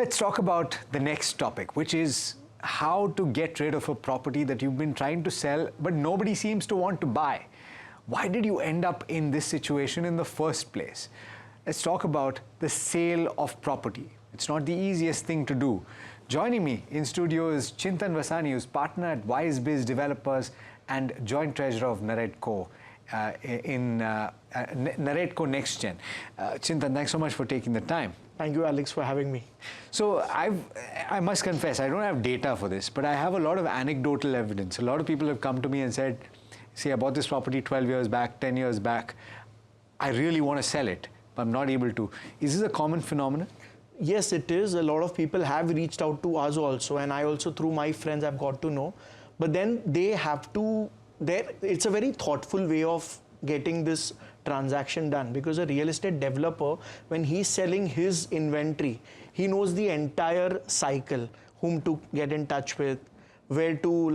Let's talk about the next topic, which is how to get rid of a property that you've been trying to sell, but nobody seems to want to buy. Why did you end up in this situation in the first place? Let's talk about the sale of property. It's not the easiest thing to do. Joining me in studio is Chintan Vasani, who's partner at Wisebiz Developers and joint treasurer of Naredco Naredco Next Gen. Chintan, thanks so much for taking the time. Thank you, Alex, for having me. So I must confess, I don't have data for this, but I have a lot of anecdotal evidence. A lot of people have come to me and said, see, I bought this property 12 years back, 10 years back. I really want to sell it, but I'm not able to. Is this a common phenomenon? Yes, it is. A lot of people have reached out to us also, and I also, through my friends, I've got to know. But then they have to, it's a very thoughtful way of getting this transaction done, because a real estate developer, when he's selling his inventory, he knows the entire cycle, whom to get in touch with, where to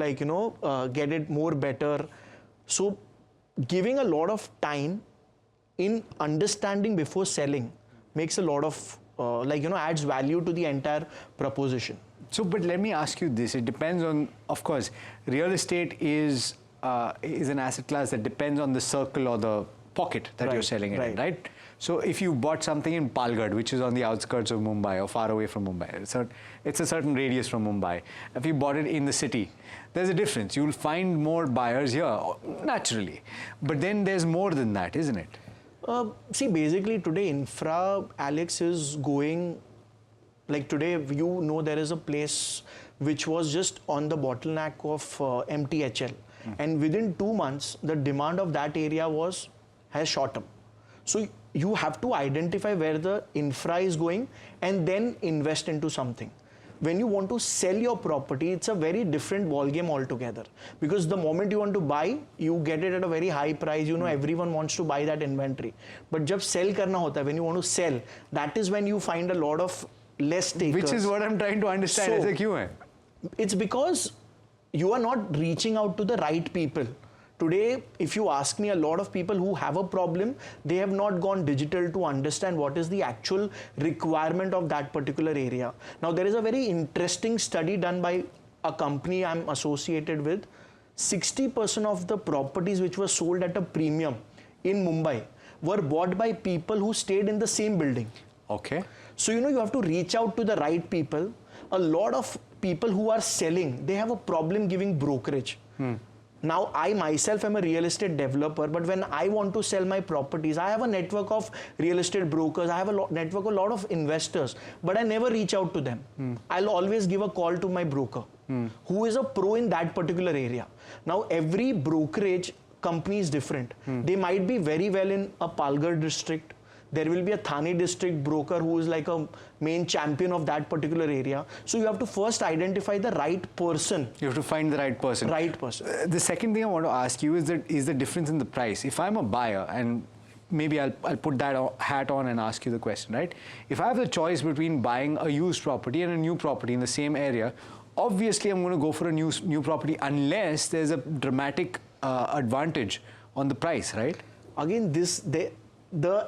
get it more better. So giving a lot of time in understanding before selling makes a lot of adds value to the entire proposition. So, but let me ask you this, it depends on, of course, real estate is an asset class that depends on the circle or the pocket that you're selling it in, right? So if you bought something in Palghat, which is on the outskirts of Mumbai or far away from Mumbai, it's a certain radius from Mumbai. If you bought it in the city, there's a difference. You'll find more buyers here, naturally. But then there's more than that, isn't it? See, basically today infra, Alex, is going, like today, there is a place which was just on the bottleneck of MTHL. And within 2 months, the demand of that area has shot up. So you have to identify where the infra is going and then invest into something. When you want to sell your property, it's a very different ballgame altogether. Because the moment you want to buy, you get it at a very high price. Everyone wants to buy that inventory. But jab sell karna hota hai, when you want to sell, that is when you find a lot of less takers. Which is what I'm trying to understand. So, aisa kyun hai? It's because you are not reaching out to the right people. Today, if you ask me, a lot of people who have a problem, they have not gone digital to understand what is the actual requirement of that particular area. Now, there is a very interesting study done by a company I'm associated with. 60% of the properties which were sold at a premium in Mumbai were bought by people who stayed in the same building. Okay. So, you have to reach out to the right people. A lot of people who are selling, they have a problem giving brokerage. Now, I myself am a real estate developer, but when I want to sell my properties, I have a network of real estate brokers, I have a network of a lot of investors, but I never reach out to them. I'll always give a call to my broker, who is a pro in that particular area. Now, every brokerage company is different. They might be very well in a Palghat district. There will be a Thane district broker who is like a main champion of that particular area. So you have to first identify the right person. You have to find the right person. Right person. The second thing I want to ask you is the difference in the price. If I'm a buyer, and maybe I'll put that hat on and ask you the question, right? If I have the choice between buying a used property and a new property in the same area, obviously I'm going to go for a new property unless there's a dramatic advantage on the price, right? Again,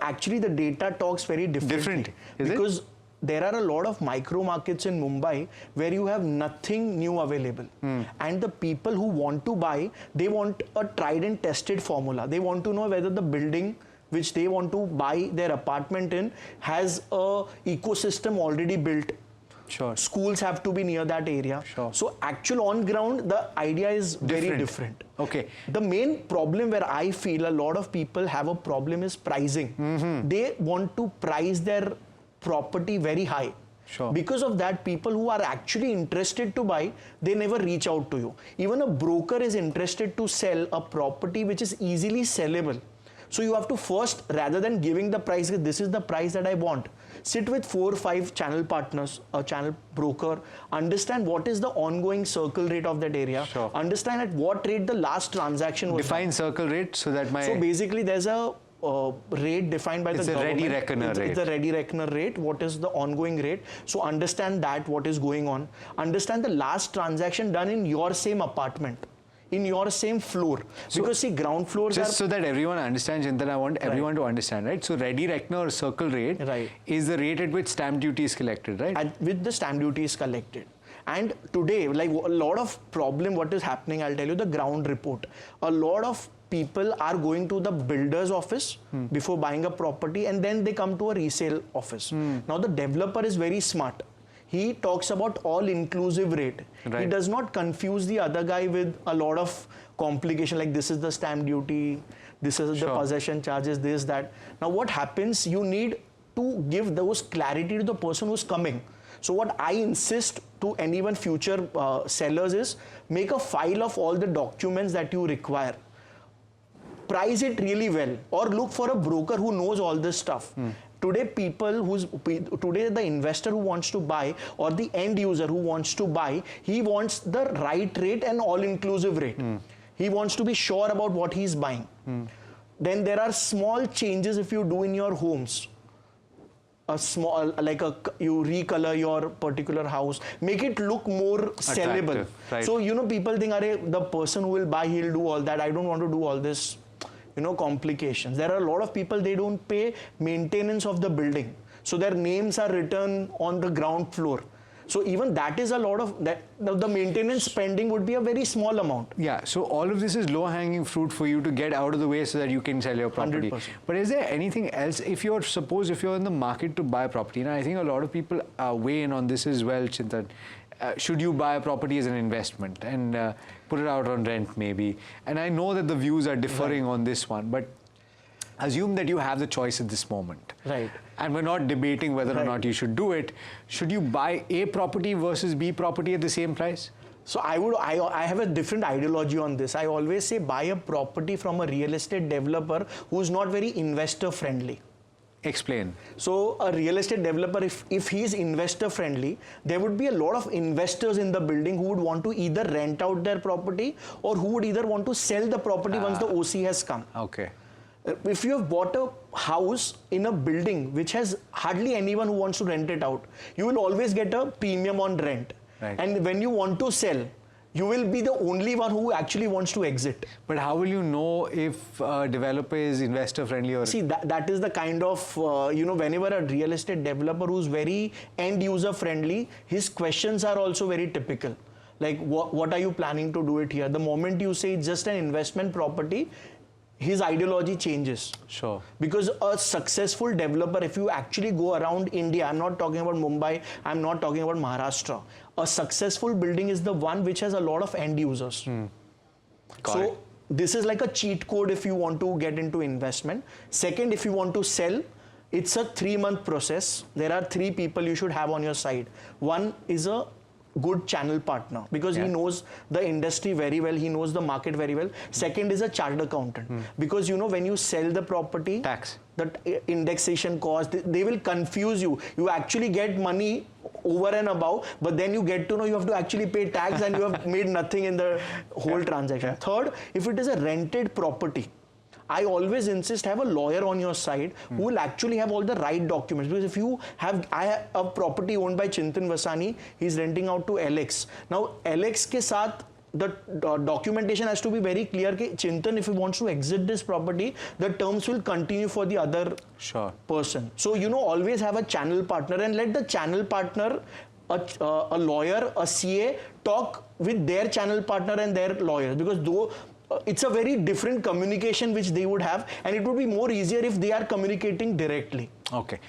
actually the data talks very differently. Because there are a lot of micro markets in Mumbai where you have nothing new available. And the people who want to buy, they want a tried and tested formula. They want to know whether the building which they want to buy their apartment in has a ecosystem already built. Sure. Schools have to be near that area. Sure. So actual on ground, the idea is very different. Okay. The main problem where I feel a lot of people have a problem is pricing. They want to price their property very high. Sure. Because of that, people who are actually interested to buy, they never reach out to you. Even a broker is interested to sell a property which is easily sellable. So you have to first, rather than giving the price, this is the price that I want, sit with 4 or 5 channel partners, a channel broker, understand what is the ongoing circle rate of that area, understand at what rate the last transaction was. Define circle rate so that So basically there's a rate defined by the government. It's a ready reckoner rate. It's a ready reckoner rate. What is the ongoing rate? So understand that, what is going on. Understand the last transaction done in your same apartment. in your same floor. So, because see, ground floors just are... so that everyone understands, Chintan, I want everyone to understand, right? So ready reckoner or circle rate is the rate at which stamp duty is collected, right? With the stamp duty is collected. And today, like a lot of problem, what is happening, I'll tell you the ground report. A lot of people are going to the builder's office before buying a property, and then they come to a resale office. Now the developer is very smart. He talks about all-inclusive rate. He does not confuse the other guy with a lot of complication, like this is the stamp duty, this is the possession charges, this, that. Now what happens, you need to give those clarity to the person who's coming. So what I insist to anyone future sellers is, make a file of all the documents that you require. Price it really well, or look for a broker who knows all this stuff. Today today the investor who wants to buy, or the end user who wants to buy, he wants the right rate and all-inclusive rate. He wants to be sure about what he's buying. Then there are small changes if you do in your homes. A small, like you recolor your particular house, make it look more sellable. So, you know, people think, the person who will buy, he'll do all that. I don't want to do all this, you know, complications. There are a lot of people, they don't pay maintenance of the building. So their names are written on the ground floor. So even that is a lot of that. The maintenance spending would be a very small amount. Yeah. So all of this is low-hanging fruit for you to get out of the way so that you can sell your property. 100%. But is there anything else? If you're in the market to buy property, and I think a lot of people weigh in on this as well, Chintan. Should you buy a property as an investment and put it out on rent maybe? And I know that the views are differing on this one, but assume that you have the choice at this moment. And we're not debating whether or not you should do it. Should you buy A property versus B property at the same price? So I have a different ideology on this. I always say buy a property from a real estate developer who's not very investor friendly. Explain. So a real estate developer, if he is investor friendly, there would be a lot of investors in the building who would want to either rent out their property or who would either want to sell the property once the OC has come. Okay. If you have bought a house in a building which has hardly anyone who wants to rent it out, you will always get a premium on rent. And when you want to sell, you will be the only one who actually wants to exit. But how will you know if a developer is investor friendly or... See, that is the kind of, you know, whenever a real estate developer who's very end user friendly, his questions are also very typical. Like, what are you planning to do it here? The moment you say it's just an investment property, his ideology changes. Sure. Because a successful developer, if you actually go around India, I'm not talking about Mumbai, I'm not talking about Maharashtra. A successful building is the one which has a lot of end users. So this is like a cheat code if you want to get into investment. Second, if you want to sell, it's a 3-month process. There are 3 people you should have on your side. One is a good channel partner because he knows the industry very well, he knows the market very well. Second is a chartered accountant because, you know, when you sell the property, tax, the indexation cost, they will confuse you. You actually get money over and above, but then you get to know you have to actually pay tax and you have made nothing in the whole transaction. Third, if it is a rented property, I always insist have a lawyer on your side who will actually have all the right documents. Because if you have, I have a property owned by Chintan Vasani, he's renting out to LX. Now, LX ke saath, the documentation has to be very clear. That Chintan, if he wants to exit this property, the terms will continue for the other person. So, you know, always have a channel partner and let the channel partner, a lawyer, a CA, talk with their channel partner and their lawyers. Because though it's a very different communication which they would have, and it would be more easier if they are communicating directly. Okay.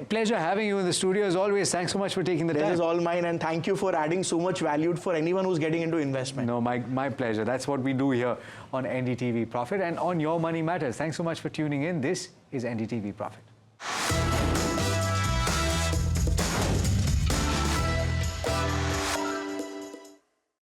Pleasure having you in the studio as always. Thanks so much for taking the time. This is all mine, and thank you for adding so much value for anyone who's getting into investment. No, my pleasure. That's what we do here on NDTV Profit and on Your Money Matters. Thanks so much for tuning in. This is NDTV Profit.